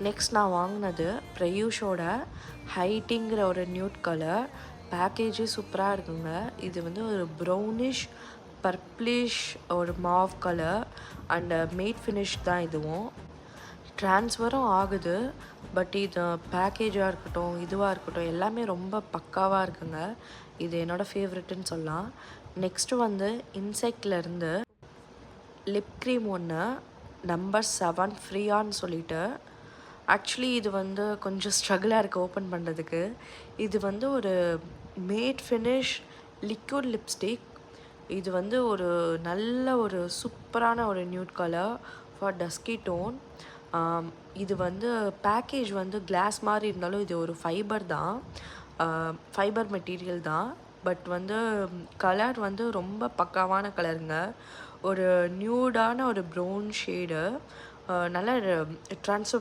Next நான் வாங்கினது ப்ரையூஷோட ஹைட்டிங்கிற ஒரு நியூட் கலர். பேக்கேஜே சூப்பராக இருக்குங்க. இது வந்து ஒரு ப்ரௌனிஷ் பர்ப்ளிஷ் ஒரு Mau colour and matte finish தான். இதுவும் ட்ரான்ஸ்ஃபரும் ஆகுது. பட் இது பேக்கேஜாக இருக்கட்டும், இதுவாக இருக்கட்டும், எல்லாமே ரொம்ப பக்காவாக இருக்குங்க. இது என்னோடய ஃபேவரெட்டுன்னு சொல்லலாம். நெக்ஸ்ட்டு வந்து இன்செக்ட்லேருந்து லிப் க்ரீம் ஒன்று நம்பர் 7 ஃப்ரீயான்னு சொல்லிட்டு. ஆக்சுவலி இது வந்து கொஞ்சம் ஸ்ட்ரகிளாக இருக்குது ஓப்பன் பண்ணுறதுக்கு. இது வந்து ஒரு மேட் ஃபினிஷ் லிக்விட் லிப்ஸ்டிக். இது வந்து ஒரு நல்ல ஒரு சூப்பரான ஒரு nude colour for dusky tone. இது வந்து பேக்கேஜ் வந்து கிளாஸ் மாதிரி இருந்தாலும் இது ஒரு ஃபைபர் தான், ஃபைபர் மெட்டீரியல் தான். பட் வந்து கலர் வந்து ரொம்ப பக்காவான கலருங்க. ஒரு நியூடான ஒரு ப்ரௌன் ஷேடு, நல்ல ட்ரான்ஸ்ஃபர்